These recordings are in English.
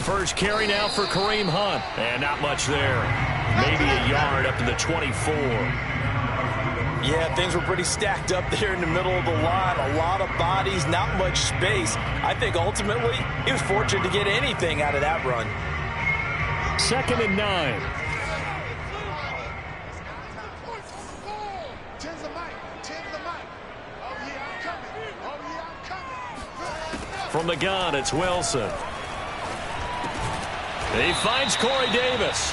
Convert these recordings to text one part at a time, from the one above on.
First carry now for Kareem Hunt. And not much there. Maybe a yard up to the 24. Yeah, things were pretty stacked up there in the middle of the line. A lot of bodies, not much space. I think ultimately he was fortunate to get anything out of that run. 2nd and 9. From the gun, it's Wilson. He finds Corey Davis.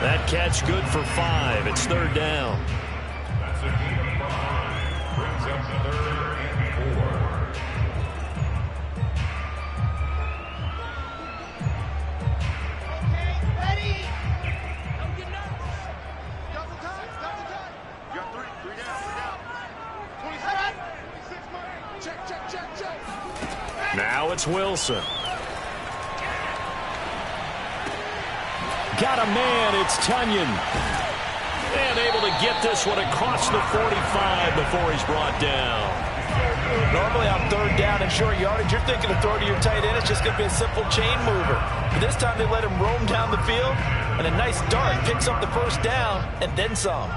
That catch good for 5. It's 3rd down. That's a gain of 5. Brings up 3rd and 4. Okay, ready. Don't get nervous. Double time. You got 3 down. 26. Check. Now it's Wilson. Got a man, it's Tunyon. And able to get this one across the 45 before he's brought down. Normally on 3rd down and short yardage, you're thinking of throw to your tight end. It's just going to be a simple chain mover. But this time they let him roam down the field, and a nice dart picks up the 1st down and then some.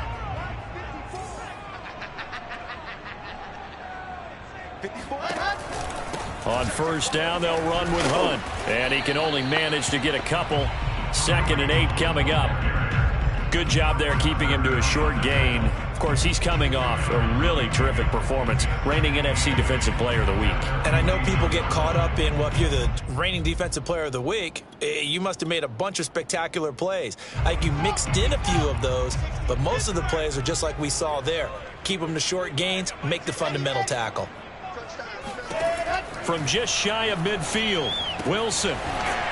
On 1st down, they'll run with Hunt. And he can only manage to get a couple. 2nd and 8 coming up. Good job there keeping him to a short gain. Of course, he's coming off a really terrific performance. Reigning NFC Defensive Player of the Week. And I know people get caught up in, well, if you're the reigning Defensive Player of the Week, you must have made a bunch of spectacular plays. Like you mixed in a few of those, but most of the plays are just like we saw there. Keep them to short gains, make the fundamental tackle. From just shy of midfield, Wilson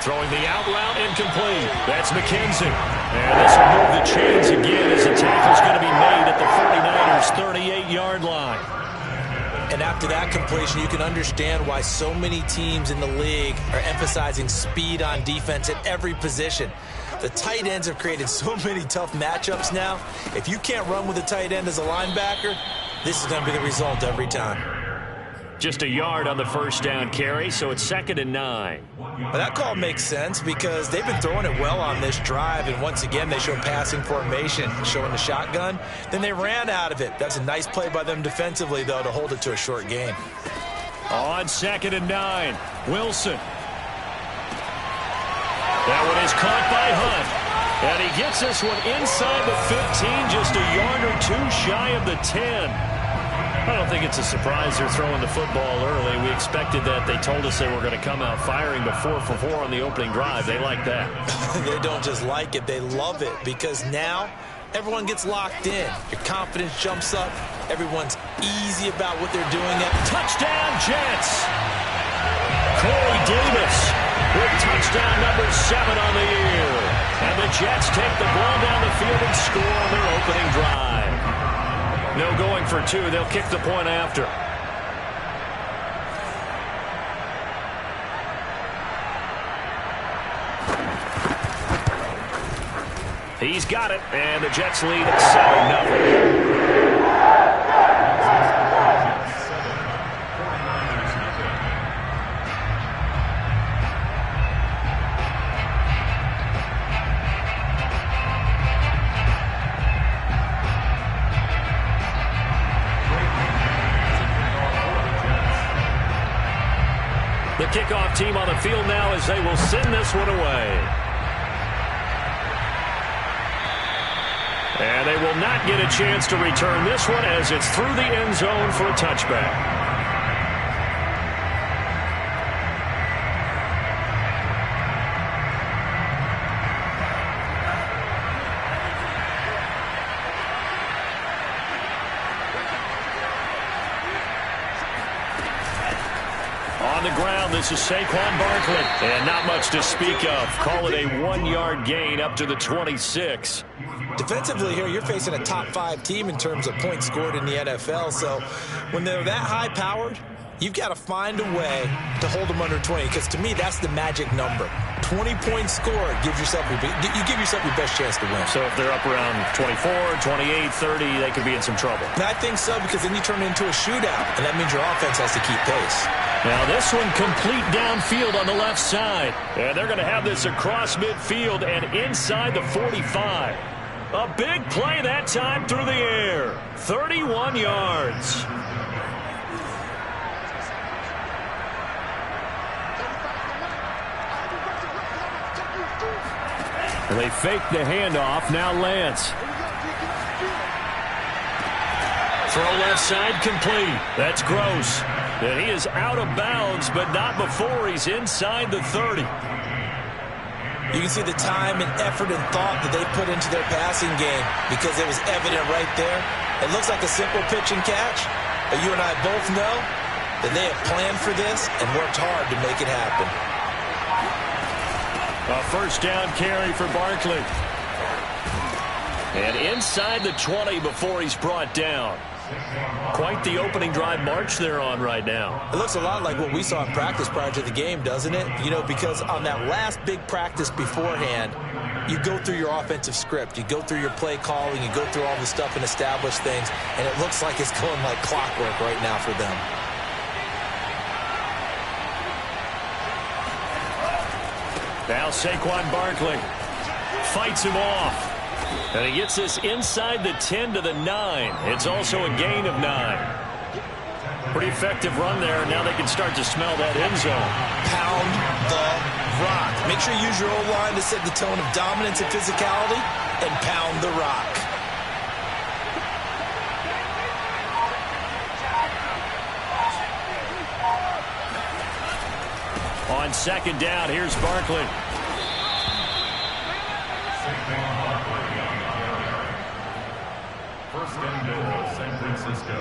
throwing the out route incomplete. That's McKenzie. And this will move the chains again as the tackle's going to be made at the 49ers' 38-yard line. And after that completion, you can understand why so many teams in the league are emphasizing speed on defense at every position. The tight ends have created so many tough matchups now. If you can't run with a tight end as a linebacker, this is going to be the result every time. Just a yard on the 1st down carry, so it's 2nd and 9. Well, that call makes sense because they've been throwing it well on this drive, and once again they show passing formation, showing the shotgun. Then they ran out of it. That's a nice play by them defensively, though, to hold it to a short gain. On 2nd and 9, Wilson. That one is caught by Hunt. And he gets this one inside the 15, just a yard or 2 shy of the 10. I don't think it's a surprise they're throwing the football early. We expected that. They told us they were going to come out firing but 4 for 4 on the opening drive. They like that. They don't just like it, they love it, because now everyone gets locked in. Your confidence jumps up. Everyone's easy about what they're doing. Touchdown, Jets! Corey Davis with touchdown number 7 on the year. And the Jets take the ball down the field and score on their opening drive. No going for 2. They'll kick the point after. He's got it, and the Jets lead at 7-0. The kickoff team on the field now as they will send this one away. And they will not get a chance to return this one as it's through the end zone for a touchback. On the ground, this is Saquon Barkley. And not much to speak of. Call it a 1-yard gain up to the 26. Defensively here, you're facing a top 5 team in terms of points scored in the NFL. So when they're that high-powered, you've got to find a way to hold them under 20. Because to me, that's the magic number. 20 points scored gives yourself you give yourself your best chance to win. So if they're up around 24, 28, 30, they could be in some trouble. And I think so, because then you turn it into a shootout, and that means your offense has to keep pace. Now this one complete downfield on the left side. And they're going to have this across midfield and inside the 45. A big play that time through the air. 31 yards. And they fake the handoff. Now Lance. Throw left side complete. That's Gross. And he is out of bounds, but not before he's inside the 30. You can see the time and effort and thought that they put into their passing game because it was evident right there. It looks like a simple pitch and catch, but you and I both know that they have planned for this and worked hard to make it happen. A first down carry for Barkley. And inside the 20 before he's brought down. Quite the opening drive march they're on right now. It looks a lot like what we saw in practice prior to the game, doesn't it? You know, because on that last big practice beforehand, you go through your offensive script. You go through your play calling. You go through all the stuff and establish things. And it looks like it's going like clockwork right now for them. Now Saquon Barkley fights him off. And he gets this inside the 10 to the 9. It's also a gain of 9. Pretty effective run there. Now they can start to smell that end zone. Pound the rock. Make sure you use your O-line to set the tone of dominance and physicality, and pound the rock. On second down, here's Barkley. First and goal, San Francisco.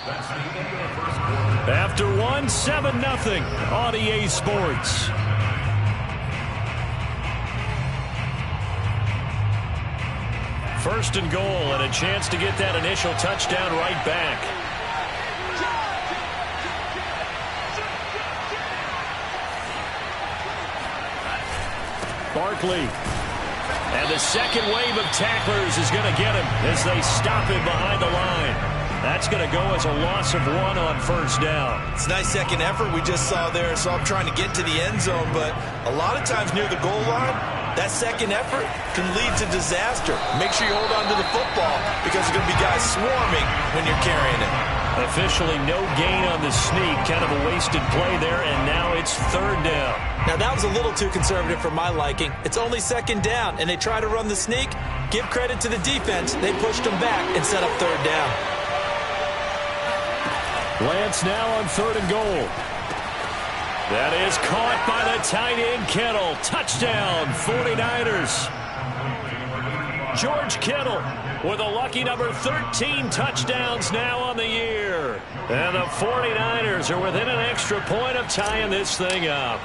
That's the end of the first quarter. After one, 7-0 on EA Sports. First and goal and a chance to get that initial touchdown right back. Barkley. And the second wave of tacklers is going to get him as they stop him behind the line. That's going to go as a loss of 1 on first down. It's a nice second effort we just saw there, so I'm trying to get to the end zone, but a lot of times near the goal line, that second effort can lead to disaster. Make sure you hold on to the football because there's going to be guys swarming when you're carrying it. Officially no gain on the sneak. Kind of a wasted play there, and now it's third down. Now, that was a little too conservative for my liking. It's only second down, and they try to run the sneak. Give credit to the defense. They pushed them back and set up third down. Lance now on third and goal. That is caught by the tight end Kittle. Touchdown, 49ers. George Kittle with a lucky number 13 touchdowns now on the year. And the 49ers are within an extra point of tying this thing up.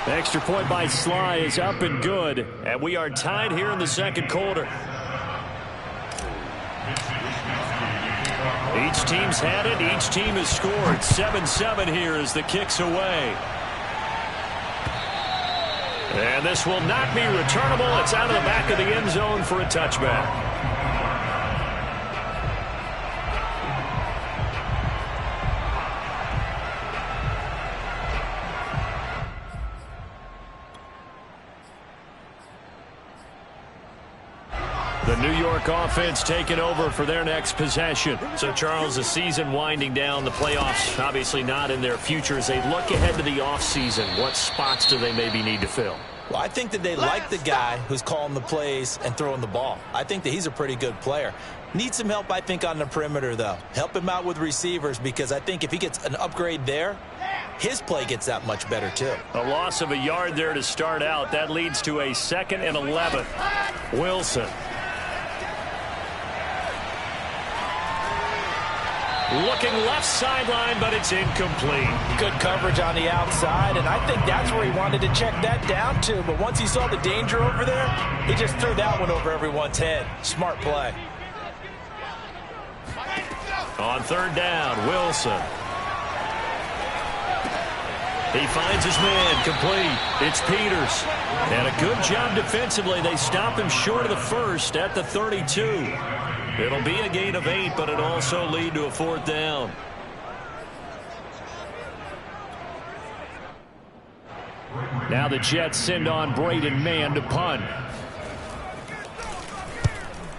The extra point by Sly is up and good. And we are tied here in the second quarter. Each team's had it. Each team has scored. 7-7 here as the kick's away. And this will not be returnable. It's out of the back of the end zone for a touchback. The New York offense taking over for their next possession. So, Charles, the season winding down, the playoffs obviously not in their future. As they look ahead to the offseason, what spots do they maybe need to fill? Well, I think that they like the guy who's calling the plays and throwing the ball. I think that he's a pretty good player. Needs some help, I think, on the perimeter, though. Help him out with receivers because I think if he gets an upgrade there, his play gets that much better, too. A loss of a yard there to start out. That leads to a 2nd and 11. Wilson. Looking left sideline, but it's incomplete. Good coverage on the outside, and I think that's where he wanted to check that down to. But once he saw the danger over there, he just threw that one over everyone's head. Smart play. On third down, Wilson. He finds his man, complete. It's Peters. And a good job defensively. They stop him short of the first at the 32. It'll be a gain of 8, but it'll also lead to a 4th down. Now the Jets send on Braden Mann to punt.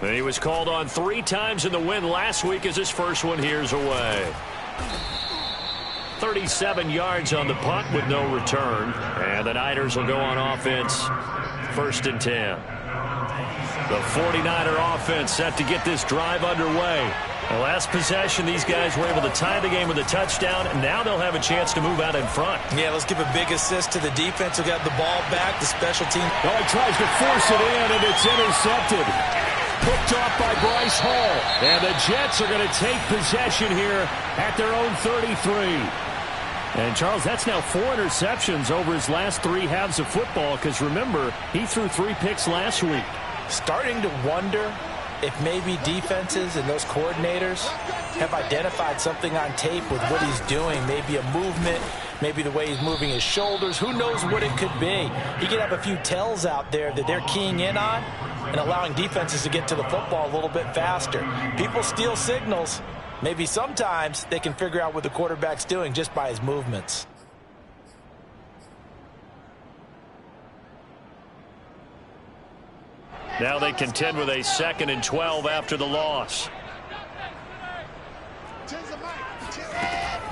He was called on 3 times in the win last week as his first one here's away. 37 yards on the punt with no return. And the Niners will go on offense, 1st and 10. The 49er offense set to get this drive underway. The last possession, these guys were able to tie the game with a touchdown, and now they'll have a chance to move out in front. Yeah, let's give a big assist to the defense who got the ball back, the special team. Oh, he tries to force it in, and it's intercepted. Picked off by Bryce Hall. And the Jets are going to take possession here at their own 33. And, Charles, that's now 4 interceptions over his last 3 halves of football, because, remember, he threw 3 picks last week. Starting to wonder if maybe defenses and those coordinators have identified something on tape with what he's doing. Maybe a movement, maybe the way he's moving his shoulders. Who knows what it could be? He could have a few tells out there that they're keying in on and allowing defenses to get to the football a little bit faster. People steal signals. Maybe sometimes they can figure out what the quarterback's doing just by his movements. Now they contend with a 2nd and 12 after the loss.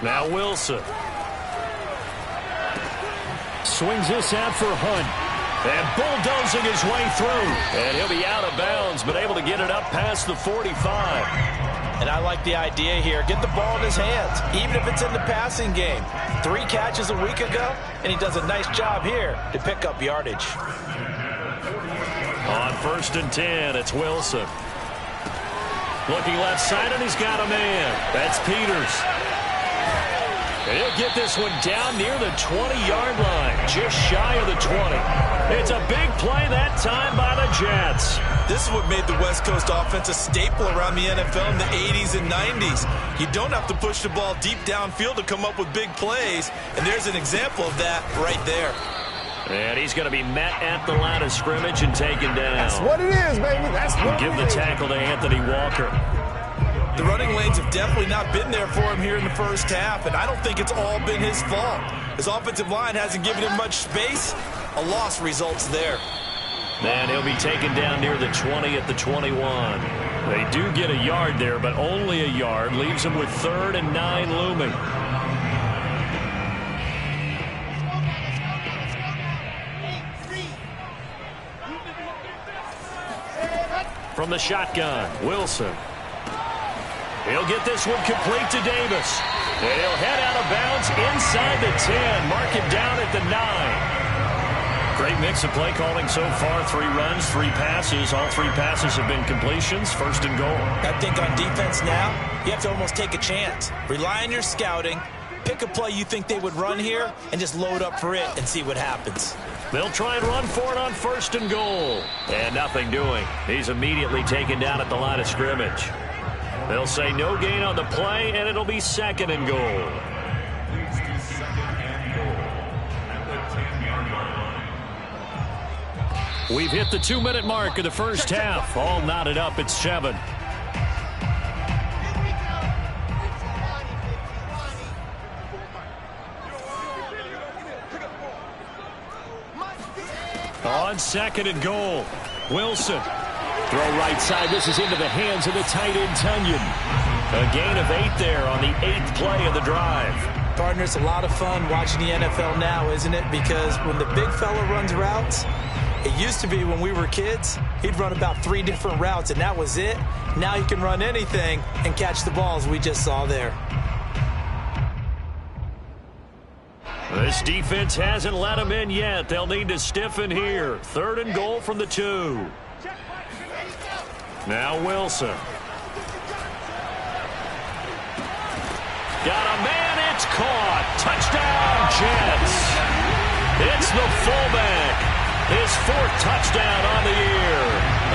Now Wilson. Swings this out for Hunt. And bulldozing his way through. And he'll be out of bounds, but able to get it up past the 45. And I like the idea here. Get the ball in his hands, even if it's in the passing game. 3 catches a week ago, and he does a nice job here to pick up yardage. On 1st and 10, it's Wilson. Looking left side, and he's got a man. That's Peters. And he'll get this one down near the 20-yard line, just shy of the 20. It's a big play that time by the Jets. This is what made the West Coast offense a staple around the NFL in the 80s and 90s. You don't have to push the ball deep downfield to come up with big plays, and there's an example of that right there. And he's going to be met at the line of scrimmage and taken down. That's what it is, baby. That's what Give it the is. tackle to Anthony Walker. The running lanes have definitely not been there for him here in the first half, and I don't think it's all been his fault. His offensive line hasn't given him much space. A loss results there. And he'll be taken down near the 20 at the 21. They do get a yard there, but only a yard. Leaves them with 3rd and 9 looming. From the shotgun, Wilson. He'll get this one complete to Davis. And he'll head out of bounds inside the 10. Mark him down at the 9. Great mix of play calling so far. 3 runs, 3 passes. All 3 passes have been completions. 1st and goal. I think on defense now, you have to almost take a chance. Rely on your scouting. Pick a play you think they would run here and just load up for it and see what happens. They'll try and run for it on 1st and goal. And nothing doing. He's immediately taken down at the line of scrimmage. They'll say no gain on the play, and it'll be 2nd and goal. Leads to 2nd and goal at the 10-yard line. We've hit the 2-minute mark of the first half. All knotted up at 7. On 2nd and goal, Wilson. Throw right side. This is into the hands of the tight end, Tunyon. A gain of 8 there on the 8th play of the drive. Partner, it's a lot of fun watching the NFL now, isn't it? Because when the big fella runs routes, it used to be when we were kids, he'd run about 3 different routes, and that was it. Now he can run anything and catch the balls we just saw there. This defense hasn't let him in yet. They'll need to stiffen here. 3rd and goal from the 2. Now Wilson. Got a man, it's caught. Touchdown, Jets. It's the fullback. His 4th touchdown on the year.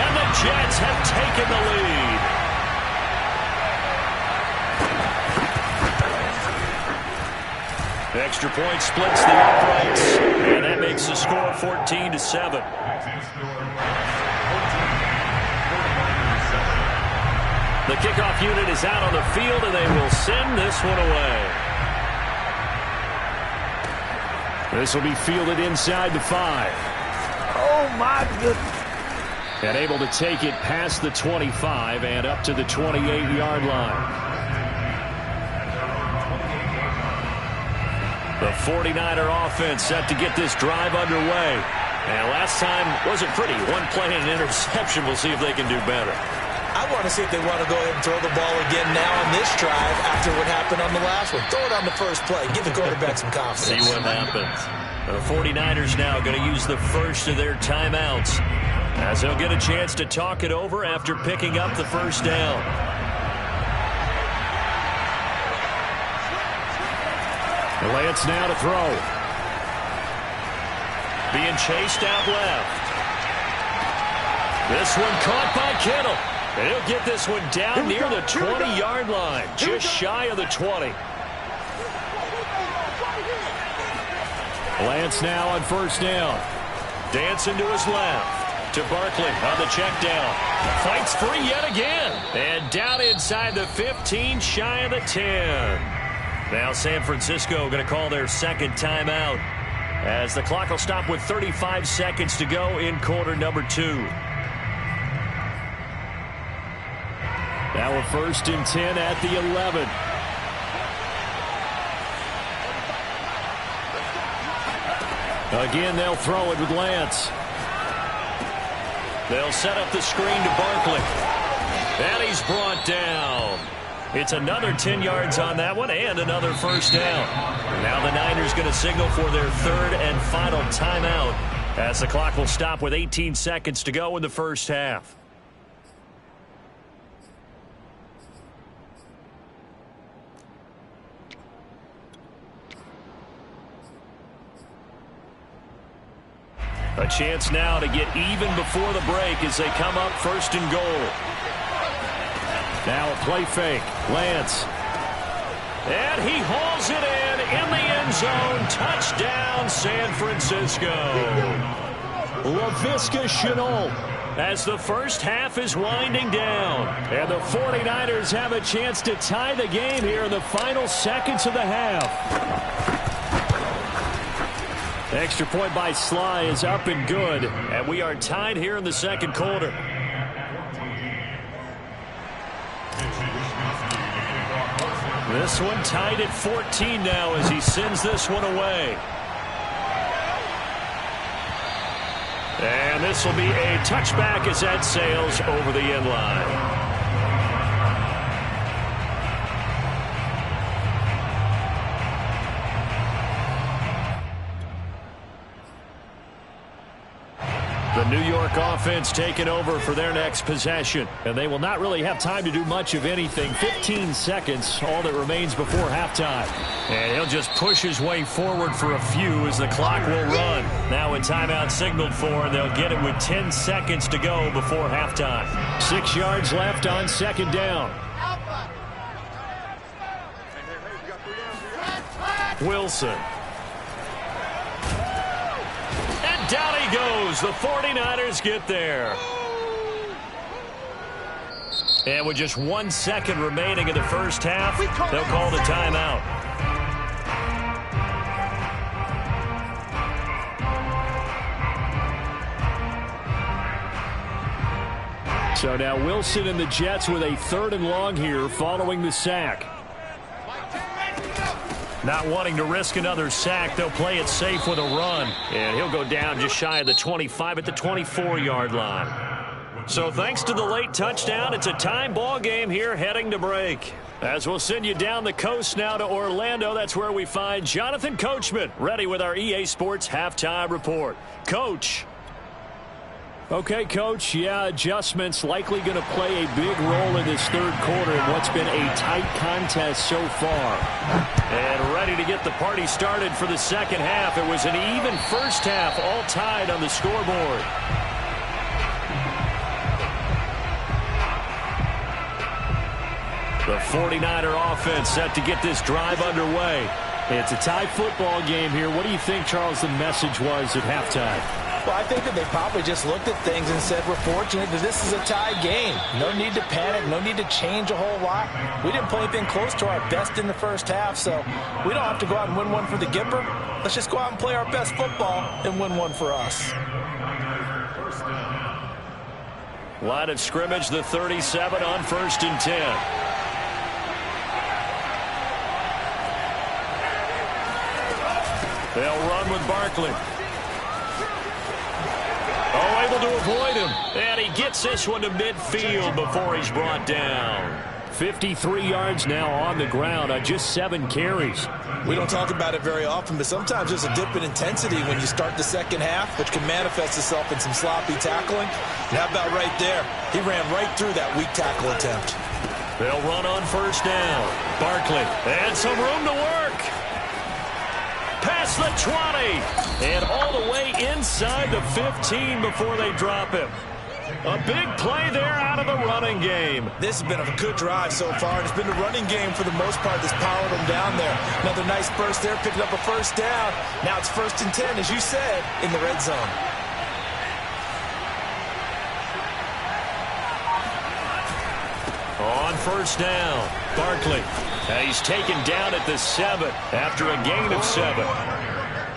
And the Jets have taken the lead. Extra point splits the uprights. And that makes the score 14-7. The kickoff unit is out on the field, and they will send this one away. This will be fielded inside the 5. Oh, my goodness. And able to take it past the 25 and up to the 28-yard line. The 49er offense set to get this drive underway. And last time wasn't pretty. One play and an interception. We'll see if they can do better. I want to see if they want to go ahead and throw the ball again now on this drive after what happened on the last one. Throw it on the first play. Give the quarterback some confidence. See what happens. The 49ers now going to use the first of their timeouts, as they'll get a chance to talk it over after picking up the first down. Lance now to throw. Being chased out left. This one caught by Kittle. And he'll get this one down near the 20-yard line, just shy of the 20. Lance now on first down. Dancing to his left. To Barkley on the check down. Fights free yet again. And down inside the 15, shy of the 10. Now San Francisco going to call their second timeout, as the clock will stop with 35 seconds to go in quarter number 2. Now a 1st and 10 at the 11. Again, they'll throw it with Lance. They'll set up the screen to Barkley. And he's brought down. It's another 10 yards on that one and another first down. Now the Niners going to signal for their third and final timeout, as the clock will stop with 18 seconds to go in the first half. A chance now to get even before the break as they come up 1st and goal. Now a play fake. Lance. And he hauls it in the end zone. Touchdown, San Francisco. Laviska Shenault, as the first half is winding down. And the 49ers have a chance to tie the game here in the final seconds of the half. Extra point by Sly is up and good, and we are tied here in the second quarter. This one tied at 14 now as he sends this one away. And this will be a touchback as that sails over the end line. The New York offense taking over for their next possession. And they will not really have time to do much of anything. 15 seconds, all that remains before halftime. And he'll just push his way forward for a few as the clock will run. Now a timeout signaled for, and they'll get it with 10 seconds to go before halftime. 6 yards left on second down. Wilson. Down he goes. The 49ers get there. And with just 1 second remaining in the first half, they'll call the timeout. So now Wilson and the Jets with a 3rd and long here following the sack. Not wanting to risk another sack, they'll play it safe with a run. And he'll go down just shy of the 25 at the 24-yard line. So thanks to the late touchdown, it's a time ball game here heading to break. As we'll send you down the coast now to Orlando, that's where we find Jonathan Coachman ready with our EA Sports Halftime Report. Coach. Okay, Coach, yeah, adjustments likely going to play a big role in this third quarter in what's been a tight contest so far. And ready to get the party started for the second half. It was an even first half, all tied on the scoreboard. The 49er offense set to get this drive underway. It's a tie football game here. What do you think, Charles, the message was at halftime? Well, I think that they probably just looked at things and said, we're fortunate that this is a tie game. No need to panic, no need to change a whole lot. We didn't play anything close to our best in the first half, so we don't have to go out and win one for the Gipper. Let's just go out and play our best football and win one for us. Line of scrimmage, the 37 on 1st and 10. They'll run with Barkley. Oh, able to avoid him. And he gets this one to midfield before he's brought down. 53 yards now on the ground on just 7 carries. We don't talk about it very often, but sometimes there's a dip in intensity when you start the second half, which can manifest itself in some sloppy tackling. And how about right there? He ran right through that weak tackle attempt. They'll run on 1st down. Barkley, and some room to work. Past the 20, and all the way inside the 15 before they drop him. A big play there out of the running game. This has been a good drive so far. It's been the running game for the most part that's powered them down there. Another nice burst there, picking up a 1st down. Now it's 1st and 10, as you said, in the red zone. On 1st down, Barkley. He's taken down at the 7 after a gain of 7.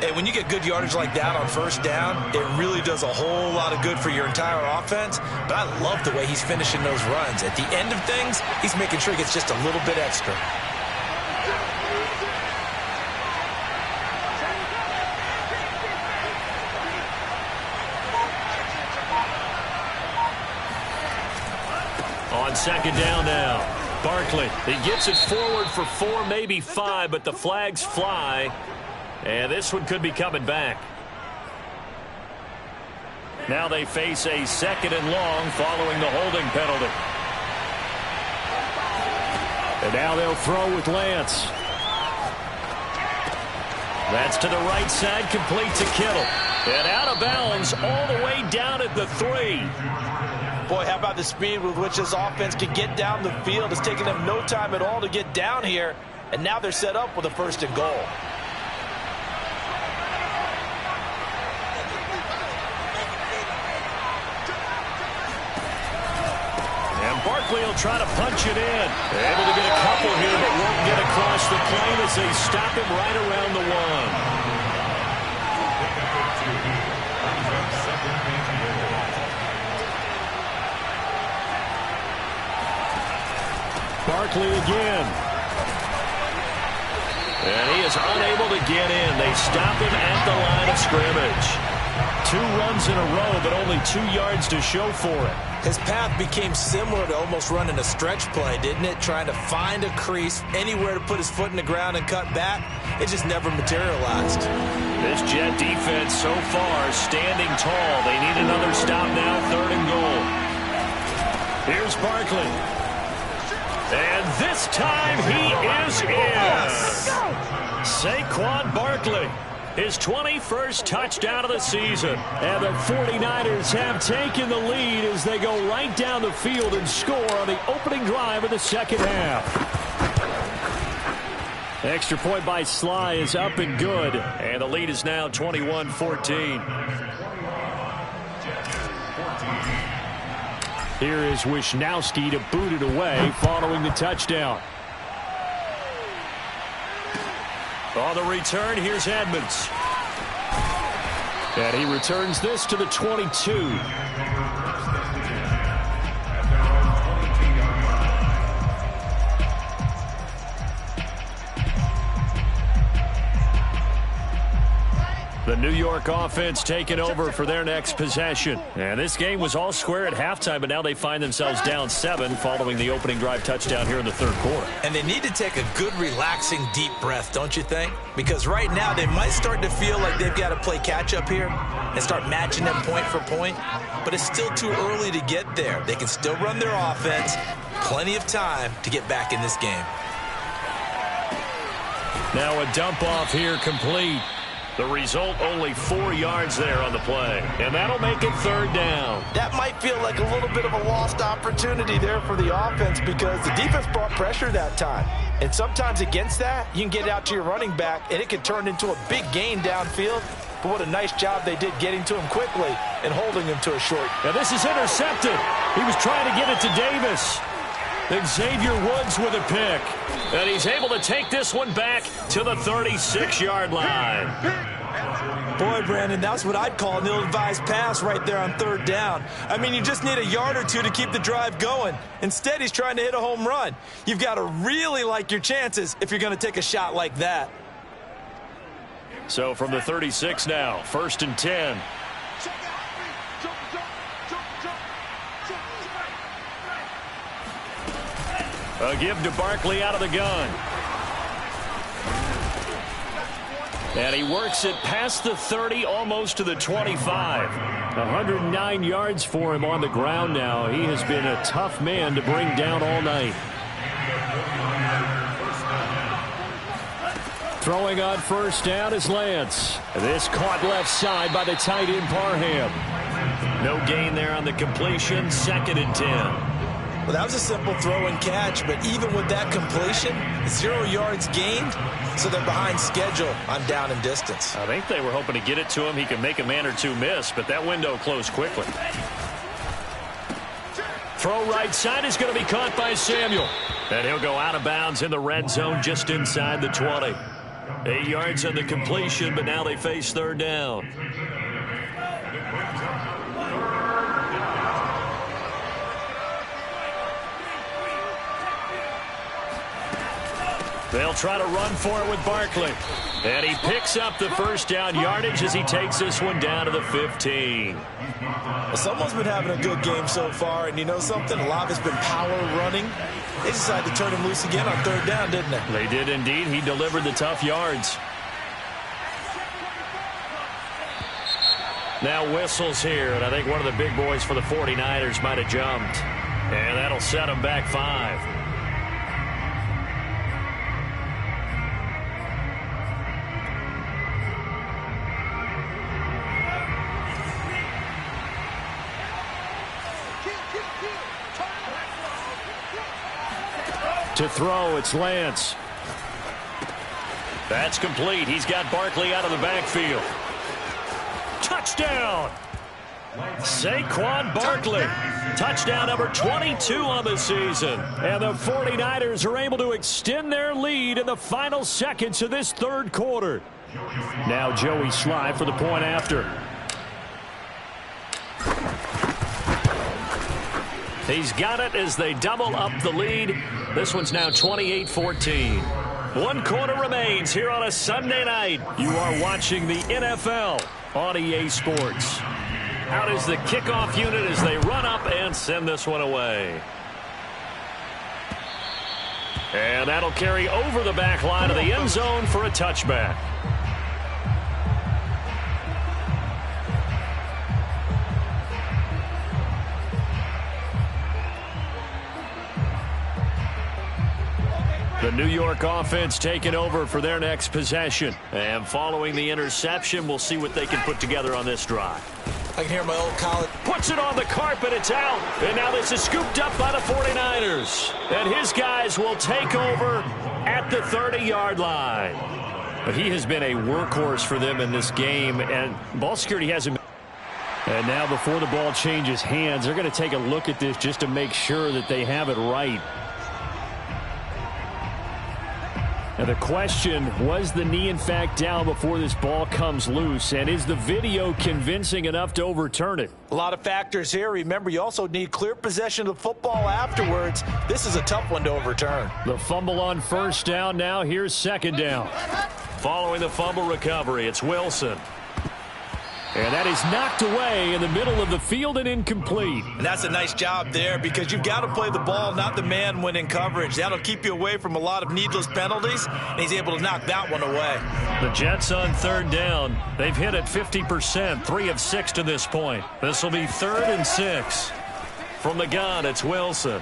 Hey, when you get good yardage like that on 1st down, it really does a whole lot of good for your entire offense. But I love the way he's finishing those runs. At the end of things, he's making sure he gets just a little bit extra. On 2nd down now, Barkley. He gets it forward for 4, maybe 5, but the flags fly. And this one could be coming back. Now they face a 2nd and long following the holding penalty. And now they'll throw with Lance. That's to the right side, complete to Kittle. And out of bounds all the way down at the 3. Boy, how about the speed with which this offense can get down the field? It's taken them no time at all to get down here. And now they're set up with a 1st and goal. Barkley will try to punch it in. Able to get a couple here, but won't get across the plane as they stop him right around the 1. Barkley again. And he is unable to get in. They stop him at the line of scrimmage. 2 runs in a row, but only 2 yards to show for it. His path became similar to almost running a stretch play, didn't it? Trying to find a crease, anywhere to put his foot in the ground and cut back. It just never materialized. This Jet defense so far standing tall. They need another stop now, 3rd and goal. Here's Barkley. And this time he is in. Saquon Barkley. His 21st touchdown of the season. And the 49ers have taken the lead as they go right down the field and score on the opening drive of the 2nd half. Extra point by Sly is up and good. And the lead is now 21-14. Here is Wisnowski to boot it away following the touchdown. On the return, here's Edmonds. And he returns this to the 22. The New York offense taking over for their next possession. And this game was all square at halftime, but now they find themselves down 7 following the opening drive touchdown here in the 3rd quarter. And they need to take a good, relaxing, deep breath, don't you think? Because right now they might start to feel like they've got to play catch-up here and start matching them point for point. But it's still too early to get there. They can still run their offense. Plenty of time to get back in this game. Now a dump off here complete. The result, only 4 yards there on the play. And that'll make it 3rd down. That might feel like a little bit of a lost opportunity there for the offense because the defense brought pressure that time. And sometimes against that, you can get out to your running back, and it can turn into a big gain downfield. but what a nice job they did getting to him quickly and holding him to a short. Now this is intercepted. He was trying to get it to Davis. Xavier Woods with a pick. And he's able to take this one back to the 36-yard line. Boy, Brandon, that's what I'd call an ill-advised pass right there on third down. I mean, you just need a yard or two to keep the drive going. Instead, he's trying to hit a home run. You've got to really like your chances if you're going to take a shot like that. So from the 36 now, 1st and 10. A give to Barkley out of the gun. And he works it past the 30, almost to the 25. 109 yards for him on the ground now. He has been a tough man to bring down all night. Throwing on 1st down is Lance. This caught left side by the tight end Parham. No gain there on the completion. 2nd and 10. Well, that was a simple throw and catch, but even with that completion, 0 yards gained, so they're behind schedule on down and distance. I think they were hoping to get it to him. He could make a man or two miss, but that window closed quickly. Throw right side is going to be caught by Samuel. And he'll go out of bounds in the red zone just inside the 20. 8 yards on the completion, but now they face 3rd down. They'll try to run for it with Barkley. And he picks up the 1st down yardage as he takes this one down to the 15. Well, someone's been having a good game so far, and you know something? A lot of it's been power running. They decided to turn him loose again on 3rd down, didn't they? They did indeed. He delivered the tough yards. Now whistles here, and I think one of the big boys for the 49ers might have jumped. And that'll set him back 5. To throw, it's Lance. That's complete. He's got Barkley out of the backfield. Touchdown! Saquon Barkley. Touchdown number 22 on the season. And the 49ers are able to extend their lead in the final seconds of this 3rd quarter. Now Joey Sly for the point after. He's got it as they double up the lead. This one's now 28-14. 1 quarter remains here on a Sunday night. You are watching the NFL on EA Sports. Out is the kickoff unit as they run up and send this one away. And that'll carry over the back line of the end zone for a touchback. The New York offense taking over for their next possession. And following the interception, we'll see what they can put together on this drive. I can hear my old college. Puts it on the carpet. It's out. And now this is scooped up by the 49ers. And his guys will take over at the 30-yard line. But he has been a workhorse for them in this game. And ball security hasn't been. And now before the ball changes hands, they're going to take a look at this just to make sure that they have it right. Now the question, was the knee in fact down before this ball comes loose? And is the video convincing enough to overturn it? A lot of factors here. Remember, you also need clear possession of the football afterwards. This is a tough one to overturn. The fumble on 1st down now. Here's 2nd down. Following the fumble recovery, it's Wilson. And that is knocked away in the middle of the field and incomplete. And that's a nice job there because you've got to play the ball, not the man when in coverage. That'll keep you away from a lot of needless penalties, and he's able to knock that one away. The Jets on 3rd down. They've hit it 50%, 3 of 6 to this point. This will be 3rd and 6. From the gun, it's Wilson.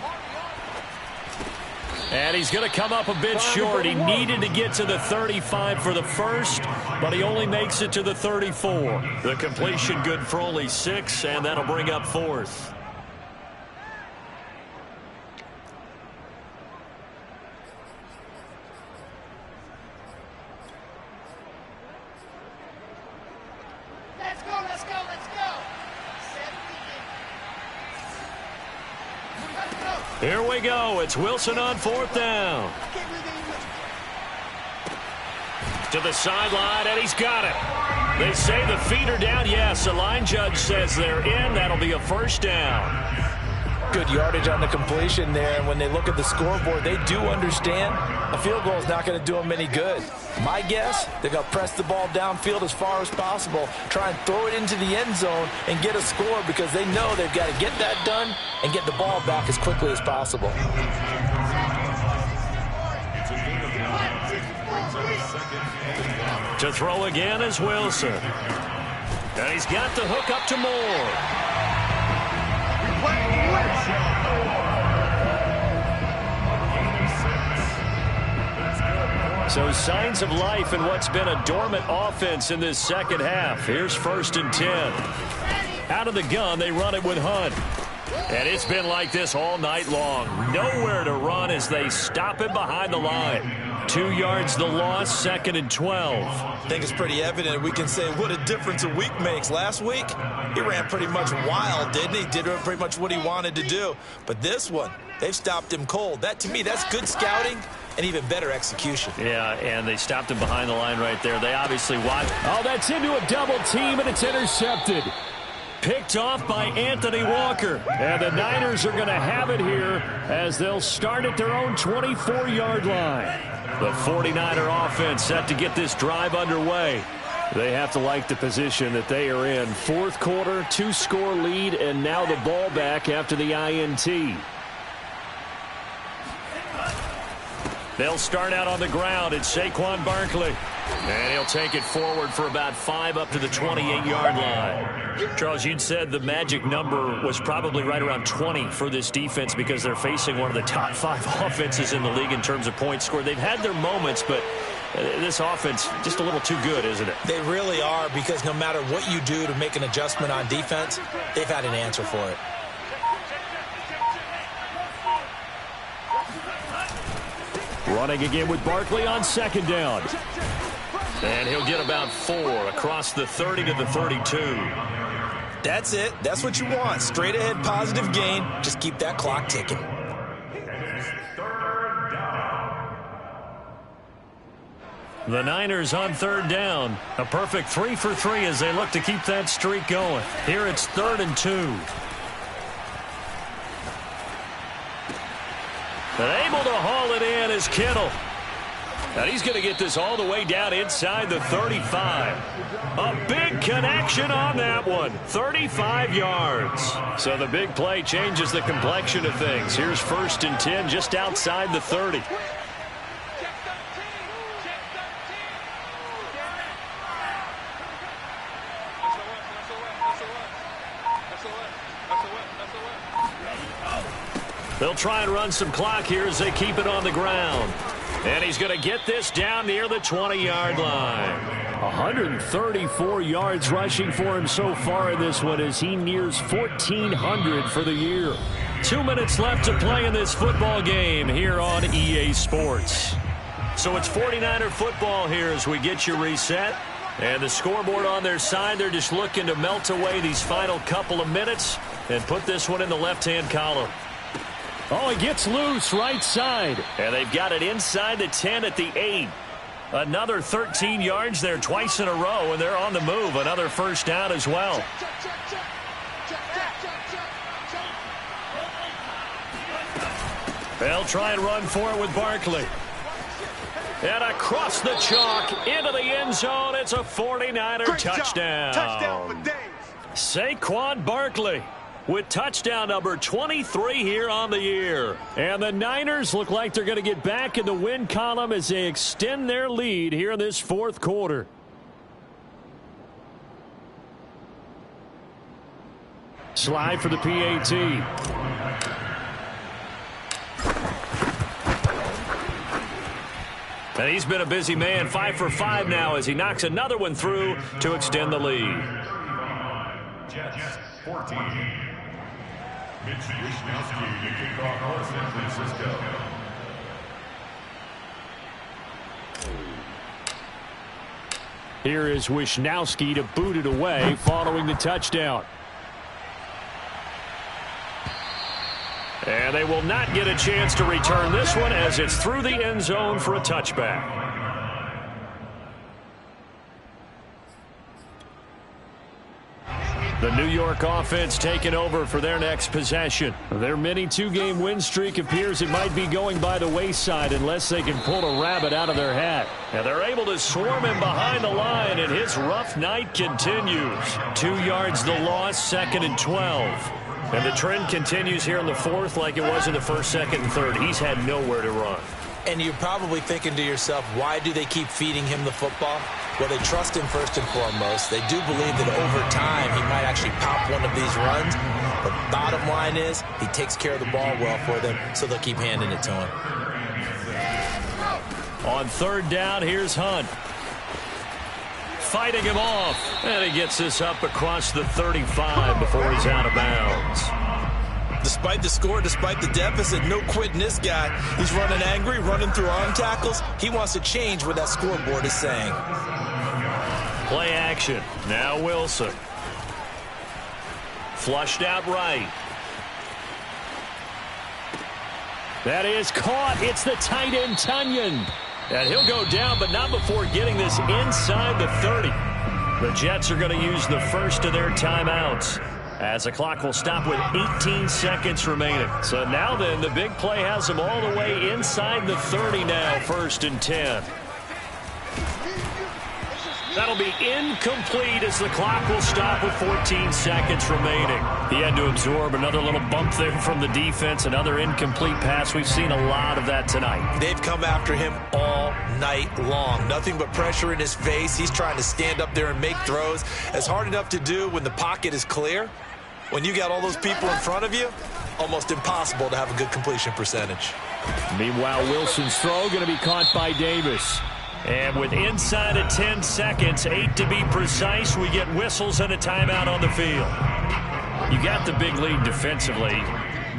And he's going to come up a bit short. He needed to get to the 35 for the first, but he only makes it to the 34. The completion good for only 6, and that'll bring up 4th. Here we go. It's Wilson on 4th down. To the sideline, and he's got it. They say the feet are down. Yes, the line judge says they're in. That'll be a 1st down. Good yardage on the completion there, and when they look at the scoreboard, they do understand a field goal is not going to do them any good. My guess, they're going to press the ball downfield as far as possible, try and throw it into the end zone and get a score because they know they've got to get that done and get the ball back as quickly as possible. To throw again is Wilson. And he's got the hook up to Moore. So signs of life in what's been a dormant offense in this second half. Here's 1st and 10. Out of the gun, they run it with Hunt. And it's been like this all night long. Nowhere to run as they stop him behind the line. 2 yards the loss, 2nd and 12. I think it's pretty evident. We can say what a difference a week makes. Last week, he ran pretty much wild, didn't he? Did pretty much what he wanted to do. But this one, they've stopped him cold. That, to me, that's good scouting and even better execution. Yeah, and they stopped him behind the line right there. They obviously watched. Oh, that's into a double team, and it's intercepted. Picked off by Anthony Walker. And the Niners are going to have it here as they'll start at their own 24-yard line. The 49er offense set to get this drive underway. They have to like the position that they are in. 4th quarter, 2-score lead, and now the ball back after the INT. They'll start out on the ground. It's Saquon Barkley. And he'll take it forward for about 5 up to the 28-yard line. Charles, you'd said the magic number was probably right around 20 for this defense because they're facing one of the top 5 offenses in the league in terms of points scored. They've had their moments, but this offense just a little too good, isn't it? They really are, because no matter what you do to make an adjustment on defense, they've had an answer for it. Running again with Barkley on 2nd down. And he'll get about 4 across the 30 to the 32. That's it. That's what you want. Straight ahead positive gain. Just keep that clock ticking. The Niners on 3rd down. A perfect 3 for 3 as they look to keep that streak going. Here it's 3rd and 2. And able to haul it in is Kittle. And he's going to get this all the way down inside the 35. A big connection on that one. 35 yards. So the big play changes the complexion of things. Here's 1st and 10 just outside the 30. They'll try and run some clock here as they keep it on the ground. And he's going to get this down near the 20-yard line. 134 yards rushing for him so far in this one as he nears 1,400 for the year. 2 minutes left to play in this football game here on EA Sports. So it's 49er football here as we get you reset. And the scoreboard on their side, they're just looking to melt away these final couple of minutes and put this one in the left-hand column. Oh, he gets loose right side. And they've got it inside the 10 at the 8. Another 13 yards there twice in a row, and they're on the move. Another 1st down as well. They'll try and run for it with Barkley. And across the chalk into the end zone. It's a 49er touchdown. Touchdown for Dave. Saquon Barkley with touchdown number 23 here on the year. And the Niners look like they're going to get back in the win column as they extend their lead here in this 4th quarter. Slide for the PAT. And he's been a busy man, 5 for 5 now as he knocks another one through to extend the lead. Jets 14. Mitch Wishnowsky to kick off for San Francisco. Here is Wishnowsky to boot it away following the touchdown. And they will not get a chance to return this one as it's through the end zone for a touchback. The New York offense taking over for their next possession. Their mini two-game win streak appears it might be going by the wayside unless they can pull a rabbit out of their hat. And they're able to swarm him behind the line, and his rough night continues. 2 yards the loss, 2nd and 12. And the trend continues here in the fourth like it was in the first, second, and third. He's had nowhere to run. And you're probably thinking to yourself, why do they keep feeding him the football? Well, they trust him first and foremost. They do believe that over time he might actually pop one of these runs. But bottom line is he takes care of the ball well for them, so they'll keep handing it to him. On 3rd down, here's Hunt. Fighting him off. And he gets this up across the 35 before he's out of bounds. Despite the score, despite the deficit, no quitting this guy. He's running angry, running through arm tackles. He wants to change what that scoreboard is saying. Play action. Now Wilson. Flushed out right. That is caught. It's the tight end, Tonyan. And he'll go down, but not before getting this inside the 30. The Jets are going to use the first of their timeouts, as the clock will stop with 18 seconds remaining. So now then, the big play has them all the way inside the 30 now, 1st and 10. That'll be incomplete as the clock will stop with 14 seconds remaining. He had to absorb another little bump there from the defense, another incomplete pass. We've seen a lot of that tonight. They've come after him all night long. Nothing but pressure in his face. He's trying to stand up there and make throws. It's hard enough to do when the pocket is clear. When you got all those people in front of you, almost impossible to have a good completion percentage. Meanwhile, Wilson's throw going to be caught by Davis. And with inside of 10 seconds, 8 to be precise, we get whistles and a timeout on the field. You got the big lead defensively.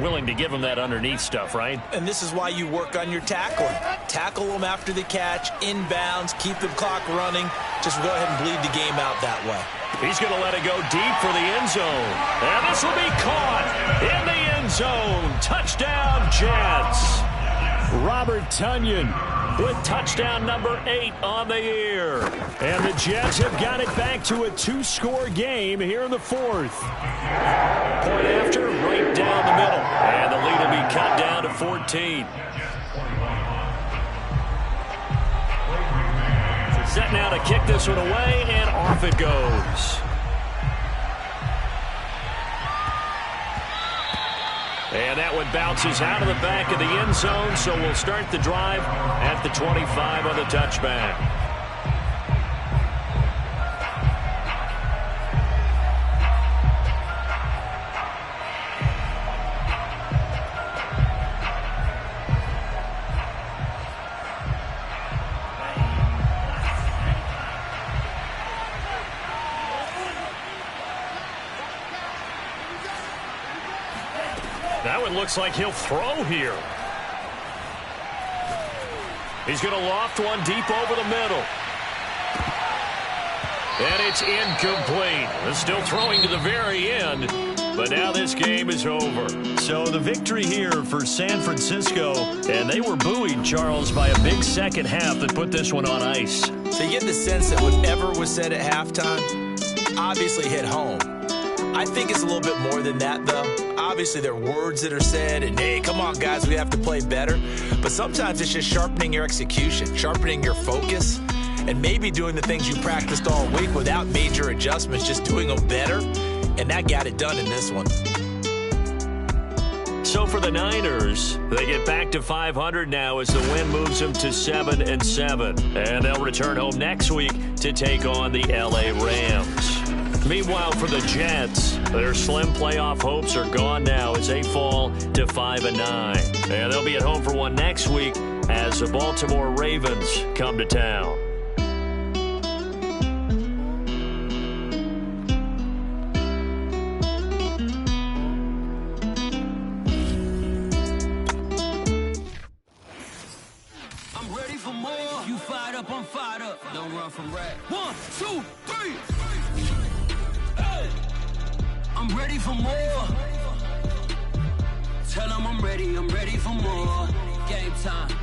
Willing to give them that underneath stuff, right? And this is why you work on your tackling. Tackle them after the catch, inbounds, keep the clock running. Just go ahead and bleed the game out that way. He's going to let it go deep for the end zone. And this will be caught in the end zone. Touchdown, Jets. Robert Tonyan with touchdown number 8 on the year. And the Jets have got it back to a 2-score game here in the 4th. Point after, right down the middle. And the lead will be cut down to 14. Set now to kick this one away, and off it goes. And that one bounces out of the back of the end zone, so we'll start the drive at the 25 on the touchback. That one looks like he'll throw here. He's going to loft one deep over the middle. And it's incomplete. They're still throwing to the very end, but now this game is over. So the victory here for San Francisco, and they were buoyed, Charles, by a big second half that put this one on ice. So you get the sense that whatever was said at halftime obviously hit home. I think it's a little bit more than that, though. Obviously, there are words that are said, and, hey, come on, guys, we have to play better. But sometimes it's just sharpening your execution, sharpening your focus, and maybe doing the things you practiced all week without major adjustments, just doing them better. And that got it done in this one. So for the Niners, they get back to 500 now as the win moves them to 7-7. And they'll return home next week to take on the L.A. Rams. Meanwhile, for the Jets, their slim playoff hopes are gone now as they fall to 5-9. And they'll be at home for one next week as the Baltimore Ravens come to town. I'm ready for more. You fired up, I'm fired up. Don't run from rap. 1, 2, 3. I'm ready for more. Tell them I'm ready for more. Game time.